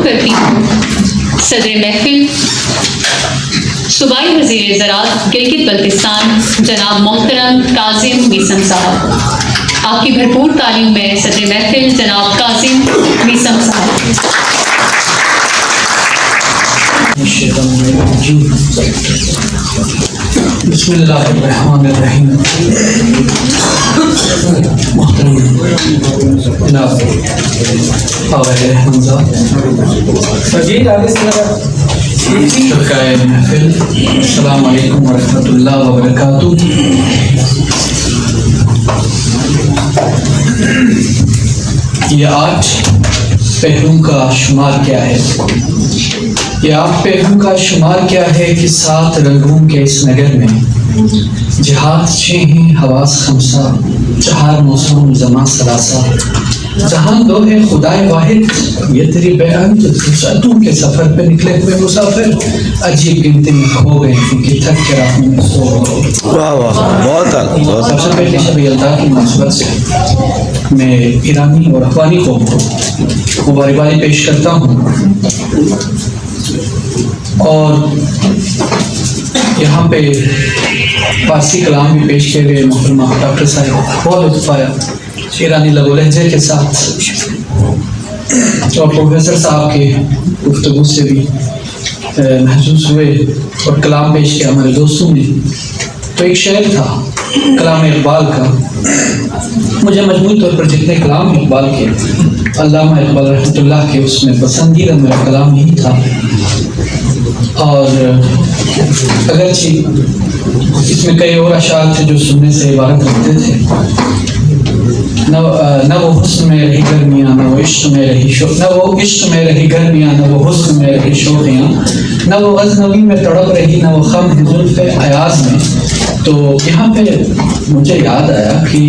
کرتی ہوں صدر محفل صوبائی وزیر زراعت گلگت بلتستان جناب محترم کاظم میثم صاحب. آپ کی بھرپور تعلیم میں صدر محفل جناب کاظم میثم صاحب. بسم اللہ الرحمن الرحیم. محترم جناب فاضل حمزہ شرکائے محفل، السلام علیکم ورحمۃ اللہ وبرکاتہ. یہ 8 پہلوؤں کا شمار کیا ہے؟ یہ 8 پہلوؤں کا شمار کیا ہے کہ 7 رنگوں کے اس نگر میں جہاد 6 ہیں، حواس 5، 4 موسم زماں 3، جہاں 2 ہے خدائے واحد، یہ تیری بیان تو کے سفر پہ نکلے ہوئے مسافر عجیب گنتی میں کھو گئے کیونکہ تھک کے راہوں میں سو گئے. سب سے پہلے شب یلدا کی مناسبت سے میں ایرانی اور افغانی قوم کو مبارکباد پیش کرتا ہوں، اور یہاں پہ فارسی کلام بھی پیش کیے گئے. محترمہ ڈاکٹر صاحب بہت لطف آیا ایرانی لب و لہجے کے ساتھ، اور پروفیسر صاحب کے گفتگو سے بھی محسوس ہوئے اور کلام پیش کیا ہمارے دوستوں نے. تو ایک شعر تھا کلام اقبال کا، مجھے مجموعی طور پر جتنے کلام اقبال کے علامہ اقبال رحمۃ اللہ کے اس میں پسندیدہ میرا کلام یہی تھا. اور اگرچہ اس میں کئی اور اشعار تھے جو سننے سے عبارت رکھتے تھے، نہ وہ حسن میں رہی گرمیاں، نہ وہ عشق میں رہی نہ وہ عشق میں رہی گرمیاں، نہ وہ حسن میں رہی شوخیاں، نہ وہ غزنوی میں تڑپ رہی، نہ وہ خم ہے زلف ایاز میں. تو یہاں پہ مجھے یاد آیا کہ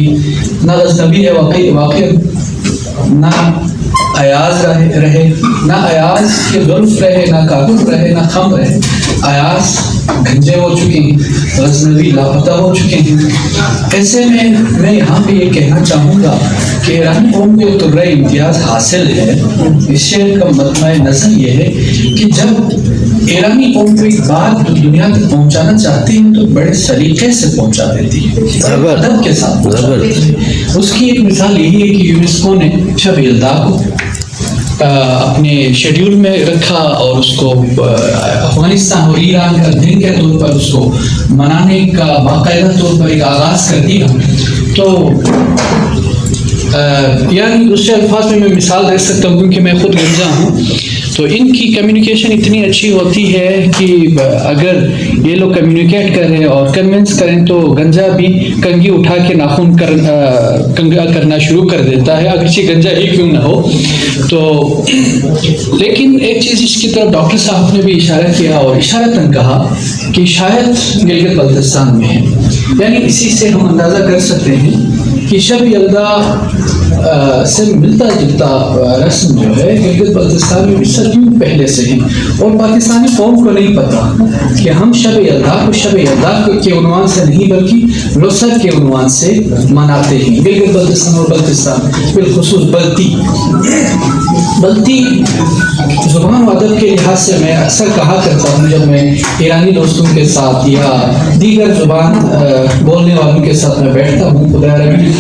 نہ غزنوی ہے واقع، نہ ایاز رہے، نہ ایاز کے زلف رہے، نہ کاکل رہے، نہ خم رہے. ایاز گھنجے ہو چکے ہیں، غزنوی لاپتہ ہو چکے ہیں. ایسے میں یہاں پہ یہ کہنا چاہوں گا کہ ایرانی قوم کو تو رائے امتیاز حاصل ہے. اس شعر کا مطمع نظر یہ ہے کہ جب ایرانی قوم کو ایک بات دنیا تک پہنچانا چاہتی ہیں تو بڑے سلیقے سے پہنچا دیتی ہے، ادب کے ساتھ پہنچا دیتی ہے. اس کی ایک مثال یہی ہے کہ یونیسکو نے شب یلدا کو اپنے شیڈیول میں رکھا اور اس کو افغانستان اور ایران کا دن کے طور پر اس کو منانے کا باقاعدہ طور پر ایک آغاز کر دیا. تو یعنی دوسرے الفاظ میں مثال دے سکتا ہوں کیونکہ میں خود گنجا ہوں، تو ان کی کمیونیکیشن اتنی اچھی ہوتی ہے کہ اگر یہ لوگ کمیونیکیٹ کریں اور کنونس کریں تو گنجا بھی کنگھی اٹھا کے ناخن کنگا کرنا شروع کر دیتا ہے، اگرچہ گنجا ہی کیوں نہ ہو. تو لیکن ایک چیز اس کی طرف ڈاکٹر صاحب نے بھی اشارہ کیا اور اشارتاً کہا کہ شاید گلگت بلتستان میں ہے. یعنی اسی سے ہم اندازہ کر سکتے ہیں کہ شب یلدا سے ملتا جلتا رسم جو ہے گلگت بلتستان میں صدیوں پہلے سے ہیں، اور پاکستانی قوم کو نہیں پتا کہ ہم شب یلدا کو شب یلدا کے عنوان سے نہیں بلکہ لوسر کے عنوان سے مناتے ہیں. گلگت بلتستان اور بلتستان بالخصوص بلتی زبان و ادب کے لحاظ سے میں اکثر کہا کرتا ہوں جب میں ایرانی دوستوں کے ساتھ یا دیگر زبان بولنے والوں کے ساتھ میں بیٹھتا ہوں، خدا عربی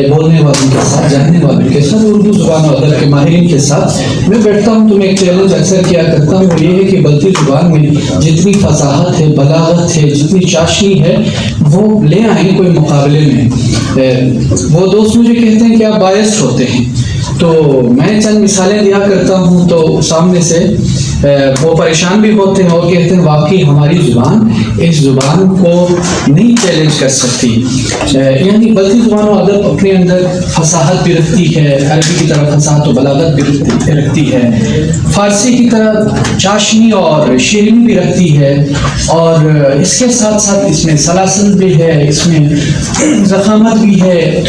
بولنے والوں کے ساتھ، جاننے والوں کے ساتھ، اردو زبان و ادب کے ماہرین کے ساتھ میں بیٹھتا ہوں، تو میں ایک چیلنج اکثر کیا کرتا ہوں، وہ یہ ہے کہ بلتی زبان میں جتنی فصاحت ہے، بلاغت ہے، جتنی چاشنی ہے وہ لے آئیں کوئی مقابلے میں. وہ دوست مجھے کہتے ہیں کہ آپ باعث ہوتے ہیں، تو میں چند مثالیں دیا کرتا ہوں تو سامنے سے وہ پریشان بھی ہوتے ہیں اور کہتے ہیں واقعی ہماری زبان اس زبان کو نہیں چیلنج کر سکتی. یعنی بلتی زبان و ادب اپنے اندر فصاحت بھی رکھتی ہے، عربی کی طرح فصاحت و بلاغت بھی رکھتی ہے، فارسی کی طرح چاشنی اور شیرینی بھی رکھتی ہے، اور اس کے ساتھ ساتھ اس میں سلاسل بھی ہے، اس میں ضخامت بھی ہے،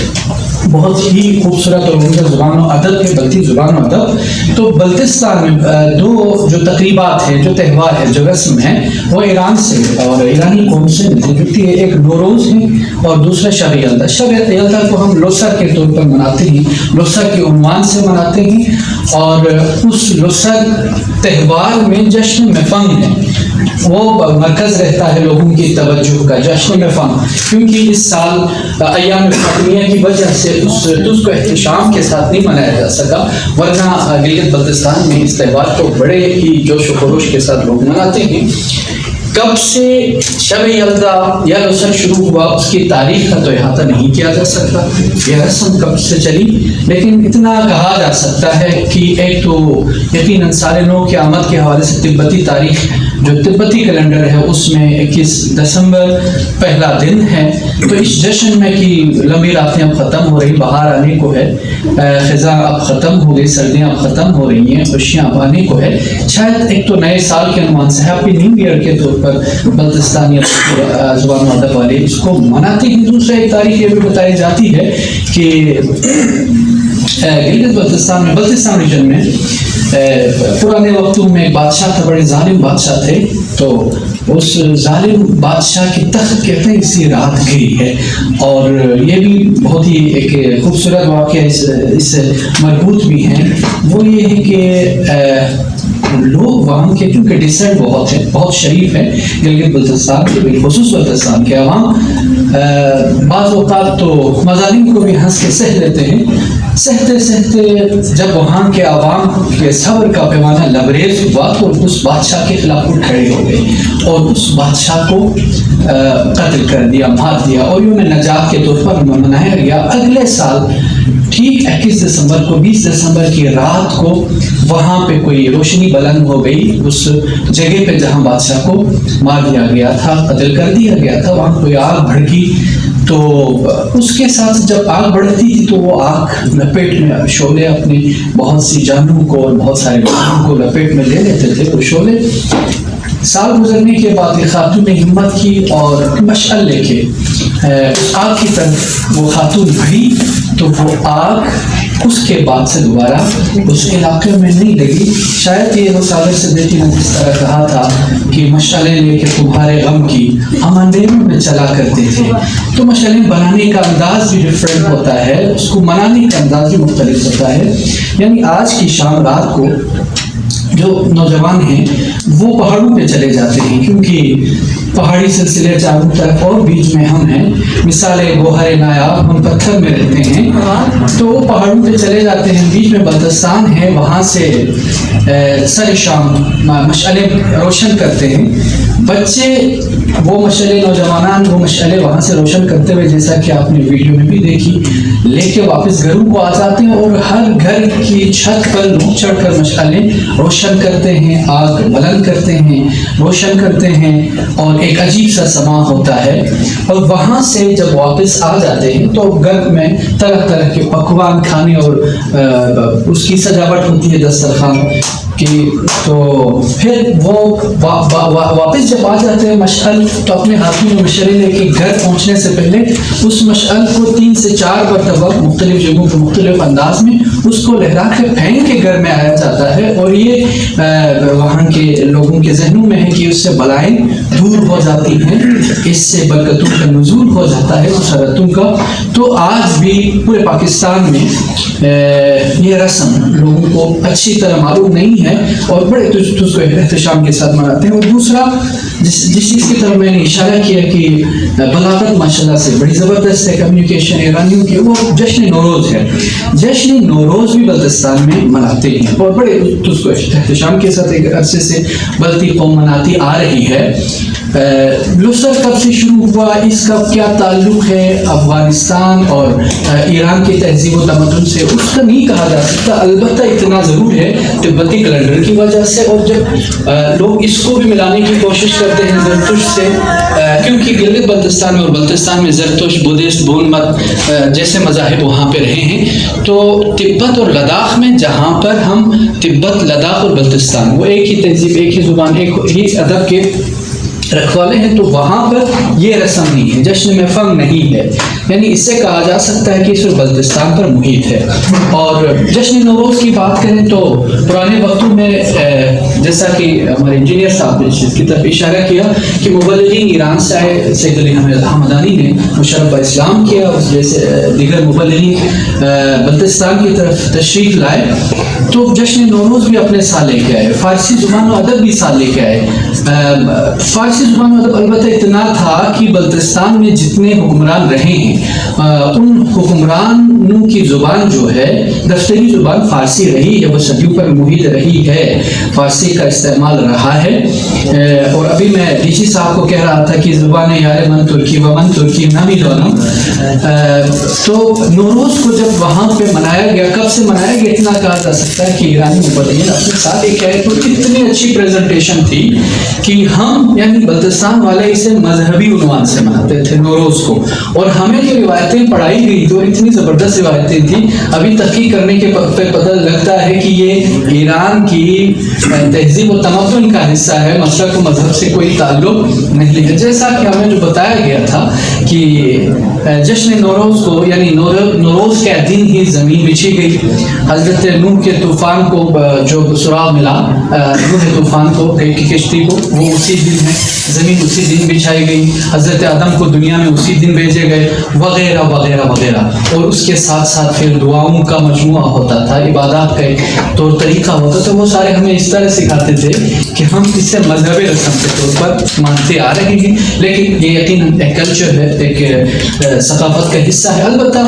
بہت ہی خوبصورت اور عمدہ زبان و ادب ہے، بلتی زبان و ادب. تو بلتستان میں دو جو تقریبات ہیں، جو تہوار ہے، جو رسم ہے، وہ ایران سے اور ایرانی قوم سے ملتی جلتی ہے. ایک نوروز ہے اور دوسرا شب یلدا. شب یلدا کو ہم لوسر کے طور پر مناتے ہیں، لوسر کے عنوان سے مناتے ہیں. اور اس لوسر تہوار میں جشن مفنگ ہے، وہ مرکز رہتا ہے لوگوں کی توجہ کا. جشن مفنگ کیونکہ اس سال ایام فاطمیہ کی وجہ سے اس کو احتشام کے ساتھ نہیں منایا جا سکا، ورنہ گلگت بلتستان میں اس تہوار کو بڑے ہی جوش و خروش کے ساتھ لوگ مناتے ہیں. کب سے شب یلدا یا لوسر شروع ہوا اس کی تاریخ کا تو احاطہ نہیں کیا جا سکتا، یہ رسم کب سے چلی، لیکن اتنا کہا جا سکتا ہے کہ ایک تو یقیناً سال نو کی آمد کے حوالے سے تبتی تاریخ جو تبتی کیلنڈر ہے اس میں 21 دسمبر پہلا دن ہے. تو اس جشن میں کہ لمبی راتیں اب ختم ہو رہی، بہار آنے کو ہے، خزاں اب ختم ہو گئی، سردیاں اب ختم ہو رہی ہیں، خوشیاں اب آنے کو ہے. شاید ایک تو نئے سال کے عنوان سے ہیپی نیو ایئر کے طور پر بلتستانی زبان و ادب والے اس کو مناتے ہیں. دوسرا ایک تاریخ یہ بھی بتائی جاتی ہے کہ گلگت بلتستان میں، بلتستان ریجن میں پرانے وقتوں میں بادشاہ تھا، بڑے ظالم بادشاہ تھے. تو اس ظالم بادشاہ کی تخت کہتے ہیں اسی رات گری ہے. اور یہ بھی بہت ہی ایک خوبصورت واقعہ اس سے مربوط بھی ہیں. وہ یہ ہے کہ لوگ وہاں کے کیونکہ ڈسینٹ بہت ہے، بہت شریف ہے گلگت بلتستان کے، بالخصوص بلتستان کے عوام بعض اوقات تو مظالم کو بھی ہنس کے سہ لیتے ہیں. سہتے سہتے جب وہاں کے عوام کے صبر کا پیمانہ لبریز ہوا تو اس بادشاہ کے خلاف اٹھ کھڑے ہو گئے اور اس بادشاہ کو قتل کر دیا، مار دیا، اور یوم نجات کے طور پر منایا گیا. اگلے سال ٹھیک 21 دسمبر کو، 20 دسمبر کی رات کو وہاں پہ کوئی روشنی بلند ہو گئی اس جگہ پہ جہاں بادشاہ کو مار دیا گیا تھا، قتل کر دیا گیا تھا. وہاں کوئی آگ بھڑکی تو اس کے ساتھ جب آگ بڑھتی تھی تو وہ آگ لپیٹ میں شعلے اپنی بہت سی جانوں کو اور بہت سارے جانوں کو لپیٹ میں لے لیتے تھے. وہ شعلے سال گزرنے کے بعد ایک خاتون نے ہمت کی اور مشعل لے کے اس آگ کی طرف وہ خاتون بڑھی تو وہ آگ اس کے بعد سے دوبارہ اس علاقے میں نہیں لگی. شاید یہ وہ صادق صدیقی نے جس طرح کہا تھا کہ مشعلیں لے کے تمہارے غم کی ہم اندھیروں میں چلا کرتے تھے. تو مشعلیں بنانے کا انداز بھی ڈفرینٹ ہوتا ہے، اس کو منانے کا انداز بھی مختلف ہوتا ہے. یعنی آج کی شام رات کو جو نوجوان ہیں وہ پہاڑوں پہ چلے جاتے ہیں، کیونکہ پہاڑی سلسلے چاروں طرف اور بیچ میں ہم ہیں. مثال گوہر نایاب، ہم پتھر میں رہتے ہیں تو وہ پہاڑوں پہ چلے جاتے ہیں، بیچ میں بلتستان ہے، وہاں سے سر شام مشعلیں روشن کرتے ہیں. بچے وہ مشعلیں، نوجوانان وہ مشعلیں وہاں سے روشن کرتے ہوئے، جیسا کہ آپ نے ویڈیو میں بھی دیکھی، لے کے واپس گھروں کو آ جاتے ہیں اور ہر گھر کی چھت پر چڑھ کر مشعلیں روشن کرتے ہیں، آگ بلند کرتے ہیں، روشن کرتے ہیں، اور ایک عجیب سا سما ہوتا ہے. اور وہاں سے جب واپس آ جاتے ہیں تو گھر میں طرح طرح کے پکوان کھانے اور اس کی سجاوٹ ہوتی ہے دسترخوان کی. تو پھر وہ واپس جب آ جاتے ہیں مشعل تو اپنے ہاتھوں میں مشعلیں لے کے گھر پہنچنے سے پہلے اس مشعل کو 3 سے 4 مرتبہ مختلف جگہوں پر مختلف انداز میں اس کو لہرا کے پھینک کے گھر میں آیا جاتا ہے. اور یہ وہاں کے لوگوں کے ذہنوں میں ہے کہ اس سے بلائیں دور ہو جاتی ہیں، اس سے برکتوں کا نزول ہو جاتا ہے، مسرتوں کا. تو آج بھی پورے پاکستان میں یہ رسم لوگوں کو اچھی طرح معلوم نہیں ہے اور بڑے اس کو احتشام کے ساتھ مناتے ہیں. اور دوسرا جس چیز کی طرف میں نے اشارہ کیا کہ بلاغت ماشاءاللہ سے بڑی زبردست ہے کمیونیکیشن ایرانیوں کی، وہ جشن نوروز ہے. جشن نوروز بھی بلتستان میں مناتے ہیں اور بڑے اس کو احتشام کے ساتھ ایک عرصے سے بلتی قوم مناتی آ رہی ہے. لوسر کب سے شروع ہوا، اس کا کیا تعلق ہے افغانستان اور ایران کی تہذیب و تمدن سے، اس کا نہیں کہا جا سکتا. البتہ اتنا ضرور ہے تبتی کیلنڈر کی وجہ سے، اور جب لوگ اس کو بھی ملانے کی کوشش کرتے ہیں زرتشت سے، کیونکہ گلگت بلتستان میں اور بلتستان میں زرتشت، بدھسٹ، بون مت جیسے مذاہب وہاں پہ رہے ہیں. تو تبت اور لداخ میں جہاں پر ہم تبت، لداخ اور بلتستان وہ ایک ہی تہذیب، ایک ہی زبان، ایک ہی ادب کے رکھوالے ہیں تو وہاں پر یہ رسم نہیں ہے، جشن میں فن نہیں ہے. یعنی اس سے کہا جا سکتا ہے کہ صرف بلتستان پر محیط ہے. اور جشن نوروز کی بات کریں تو پرانے وقتوں میں جیسا کہ ہمارے انجینئر صاحب نے اس کی طرف اشارہ کیا کہ مبلغین ایران سے آئے، سید علی حمدانی نے مشرف اسلام کیا، جیسے دیگر مبلغین بلتستان کی طرف تشریف لائے تو جشن نوروز بھی اپنے ساتھ لے کے آئے. فارسی زبان و ادب بھی ساتھ لے کے آئے. فارسی زبان و ادب البتہ اتنا تھا کہ بلتستان میں جتنے حکمران رہے ہیں ان حکمرانوں کی زبان جو ہے دفتری زبان فارسی رہی ہے، وہ صدیوں پر محیط رہی ہے، فارسی کا استعمال رہا ہے. اور ابھی میں ڈی سی صاحب کو کہہ رہا تھا کہ زبان یار من ترکی و من ترکی نامی دونوں. تو نوروز کو جب وہاں پہ منایا گیا، کب سے منایا گیا اتنا کہا جا سکتا ہے کہ ایرانی مبلغین اپنے ساتھ ایک ہے تو اتنی اچھی پریزنٹیشن تھی کہ ہم یعنی بلتستان والے اسے مذہبی عنوان سے مناتے تھے نوروز کو. اور ہمیں جو روایتیں پڑھائی گئی تو اتنی زبردست روایتیں تھیں، ابھی تحقیق کرنے کے پہ پتہ لگتا ہے کہ یہ ایران کی تہذیب و تمدن کا حصہ ہے، مسلک و مذہب سے کوئی تعلق نہیں ہے. جیسا کہ ہمیں جو بتایا گیا تھا کہ جشن نوروز کو یعنی نوروز کے دن ہی زمین بچھی گئی. حضرت نوح کے طوفان کو جو سراغ ملا، نوح طوفان کو کی کشتی کو، وہ اسی دن ہے، زمین اسی دن بچھائی گئی. حضرت آدم کو دنیا میں اسی دن بھیجے گئے وغیرہ وغیرہ وغیرہ. اور اس کے ساتھ ساتھ پھر دعاؤں کا مجموعہ ہوتا تھا، عبادات کا ایک طور طریقہ ہوتا تھا. وہ سارے ہمیں اس طرح سکھاتے تھے کہ ہم اسے مذہبی رسم کے طور پر مانتے آ رہے ہیں، لیکن یہ یقیناً ایک کلچر ہے، ایک ثقافت کا حصہ ہے. البتہ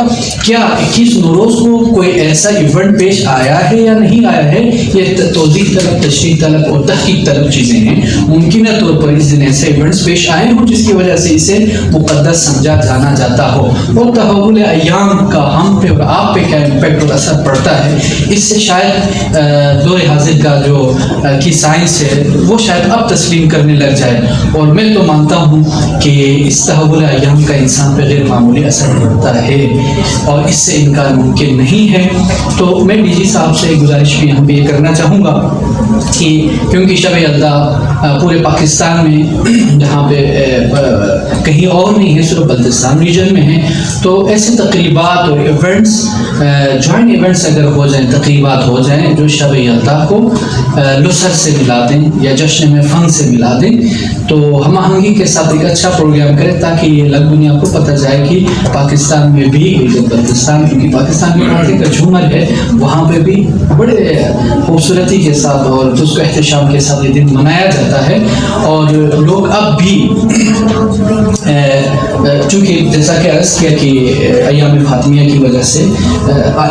کیا 21 نوروز کو کوئی ایسا ایونٹ پیش آیا ہے یا نہیں آیا ہے، یہ توضیح طلب، تشریح طلب اور تحقیق طلب چیزیں ہیں. ممکنہ طور پر اس دن ایسے ایونٹس پیش آئے ہوں جس کی وجہ سے اسے مقدس سمجھا جانا جاتا ہو. اور تحول ایام کا ہم پہ اور آپ پہ کیا امپیکٹ اور اثر پڑتا ہے، اس سے شاید دور حاضر کا جو کی سائنس ہے وہ شاید اب تسلیم کرنے لگ جائے. اور میں تو مانتا ہوں کہ اس تحول ایام کا انسان پہ غیر معمولی اثر پڑتا ہے اور اس سے انکار ممکن نہیں ہے. تو میں ڈی جی صاحب سے گزارش بھی یہاں پہ یہ کرنا چاہوں گا کہ کیونکہ شب یلدا پورے پاکستان میں جہاں پہ کہیں اور نہیں ہے، صرف بلتستان ریجن میں ہے، تو ایسے تقریبات اور ایونٹس جوائنٹ ایونٹس اگر ہو جائیں، تقریبات ہو جائیں جو شب یلدا کو لسر سے ملا دیں یا جشن میں فن سے ملا دیں، تو ہم آہنگی کے ساتھ ایک اچھا پروگرام کریں تاکہ یہ لگ دنیا کو پتہ جائے کہ پاکستان میں بھی بلتستان، کیونکہ پاکستان کی باتیں کا جھومر ہے، وہاں پہ بھی بڑے خوبصورتی کے ساتھ اور اس کو احتشام کے ساتھ یہ دن منایا جاتا ہے. اور لوگ اب بھی چونکہ جیسا کہ عرض کیا کہ ایام فاطمیہ کی وجہ سے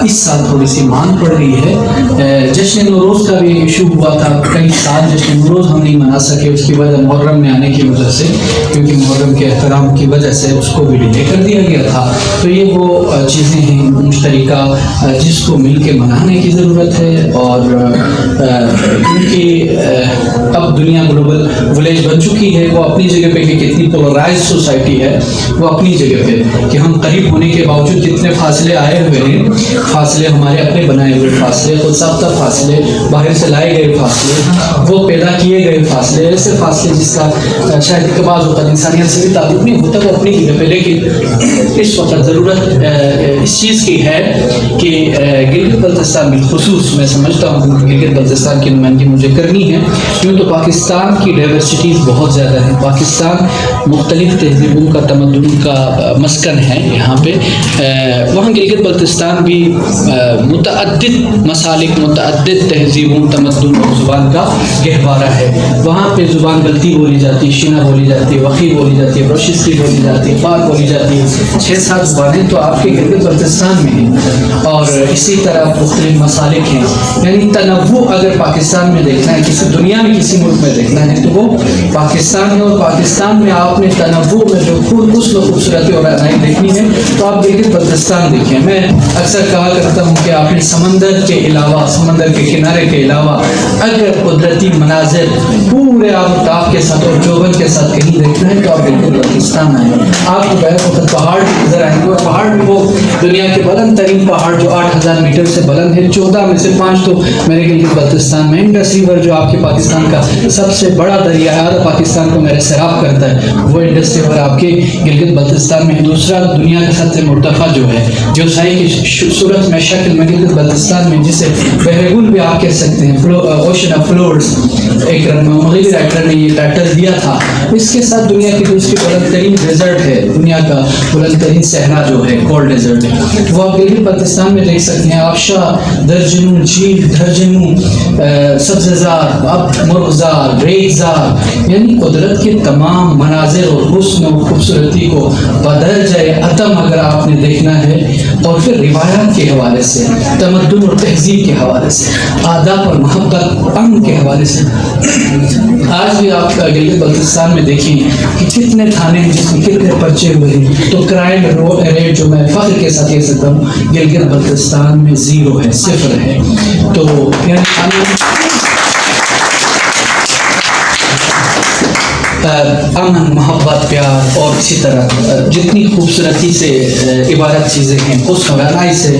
اس سال تھوڑی سی مانگ پڑ رہی ہے. جشن نوروز کا بھی ایشو ہوا تھا، کئی سال جشن نوروز ہم نہیں منا سکے، اس کی وجہ محرم میں آنے کی وجہ سے، کیونکہ محرم کے احترام کی وجہ سے اس کو بھی ڈیلے کر دیا گیا تھا. تو یہ وہ چیزیں ہیں مشترکہ جس کو مل کے منانے کی ضرورت ہے. اور کیونکہ اب دنیا گلوبل ولیج بن چکی ہے، وہ اپنی جگہ پہ کہ کتنی پولرائز سوسائٹی ہے وہ اپنی جگہ پہ کہ ہم قریب ہونے کے باوجود کتنے فاصلے آئے ہوئے ہیں، فاصلے ہمارے اپنے بنائے ہوئے فاصلے، خود ساختہ فاصلے، باہر سے لائے گئے فاصلے، وہ پیدا کیے گئے فاصلے، ایسے فاصلے جس کا شاید کہ بعض اوقات انسانیت سے بھی تعلق نہیں ہوتا، وہ اپنی جگہ پہ. لیکن اس وقت ضرورت اس چیز کی ہے کہ گلگت بلتستان بالخصوص میں سمجھتا ہوں کہ گلگت بلتستان کی نمائندگی مجھے کرنی ہے، کیوں تو پاکستان کی ڈائیورسٹیز بہت زیادہ ہیں. پاکستان مختلف تہذیبوں کا، تمدن کا مسکن ہے یہاں پہ. وہاں گلگت بلتستان بھی متعدد مسالک، متعدد تہذیبوں، تمدن اور زبان کا گہوارہ ہے. وہاں پہ زبان غلطی بولی جاتی ہے، شینا بولی جاتی ہے، وقی بولی جاتی ہے، بروشستی بولی جاتی ہے، پاک بولی جاتی ہے. 6-7 زبانیں تو آپ کے گلگت بلتستان میں ہیں. اور اسی طرح مختلف مسالک ہیں. یعنی تنوع اگر پاکستان میں دیکھنا ہے، کسی دنیا میں کسی ملک میں دیکھنا ہے تو وہ پاکستان ہے. اور پاکستان میں آپ نے تنوع میں جو خود حسن و خوبصورتی اور رہنائی دیکھنی ہے تو آپ گلگت بلتستان دیکھیں. میں اکثر کہا کرتا ہوں کہ آپ نے سمندر کے علاوہ، سمندر کے کنارے کے علاوہ اگر قدرتی مناظر پورے آفتاب کے ساتھ اور چوبن کے ساتھ کہیں دیکھنا ہے تو آپ بالکل بلتستان آئیں. آپ کو بہت وقت پہاڑ نظر آئیں گے, اور پہاڑ بھی وہ دنیا کے بلند ترین پہاڑ جو 8000 میٹر سے بلند ہے. 14 میں سے 5 تو میرے گلگت بلتستان میں. انڈس ریور جو آپ کے پاکستان کا سب سے بڑا دریا ہے, آدھا پاکستان کو میرے سیراب کرتا ہے, وہ انڈس ریور آپ کے گلگت بلتستان میں. دوسرا دنیا کا سب سے مرتفع جو ہے جو سائی کی صورت میں شکل میں گلگت بلتستان میں, جسے بحرگل بھی آپ کہہ سکتے ہیں, اوشن آف فلورز, ایک مغربی رائٹر نے یہ ٹائٹل دیا تھا. اس کے ساتھ دنیا کی دوسری بلند ترین ڈیزرٹ ہے, دنیا کا بلند ترین صحرا جو ہے کولڈ ڈیزرٹ ہے, وہ آپ گلگت بلتستان میں دیکھ سکتے ہیں. آبشار, درجنوں جھیل, درجنوں سبززار, مرغزار, ریگزار, یعنی قدرت کے تمام مناظر اور حسن و خوبصورتی کو بدل جائے عتم اگر آپ نے دیکھنا ہے. اور پھر روایات کے حوالے سے, تمدن اور تہذیب کے حوالے سے, آداب اور محبت امن کے حوالے سے, آج بھی آپ گلگت بلتستان میں دیکھیں کہ کتنے تھانے ہیں جس میں کتنے پرچے ہوئے ہیں. تو کرائم ریٹ جو میں فخر کے ساتھ کہہ سکتا ہوں گلگت بلتستان میں 0 ہے, 0 ہے. تو یعنی امن, محبت, پیار اور اسی طرح جتنی خوبصورتی سے عبارت چیزیں ہیں, حسن و رعنائی سے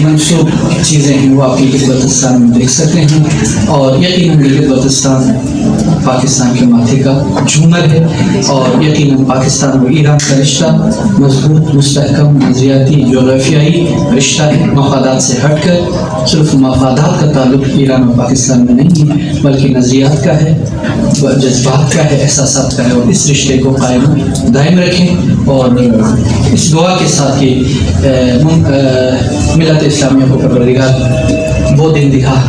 منسوب چیزیں ہیں, وہ آپ گلگت بلتستان میں دیکھ سکتے ہیں. اور یقیناً گلگت بلتستان پاکستان کے ماتھے کا جھومر ہے, اور یقیناً پاکستان اور ایران کا رشتہ مضبوط, مستحکم, نظریاتی, جغرافیائی رشتہ ہے. مفادات سے ہٹ کر صرف مفادات کا تعلق ایران اور پاکستان میں نہیں ہے, بلکہ نظریات کا ہے, جذبات کا ہے, احساسات کا ہے. اور اس رشتے کو قائم دائم رکھیں, اور اس دعا کے ساتھ کہ ملت اسلامیہ کو پروردگار وہ دن دکھا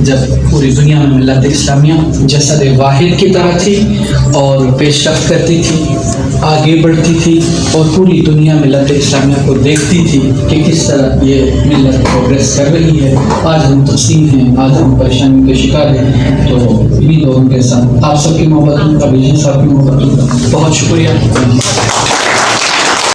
جب پوری دنیا میں ملت اسلامیہ جسد واحد کی طرح تھی اور پیش رفت کرتی تھی, آگے بڑھتی تھی, اور پوری دنیا ملت اسلامیہ کو دیکھتی تھی کہ کس طرح یہ ملت پروگریس کر رہی ہے. آج ہم تقسیم ہیں, آج ہم پریشانی کے شکار ہیں. تو انہیں لوگوں کے ساتھ آپ سب کی محبت, ابھی صاحب کی محبت, بہت شکریہ.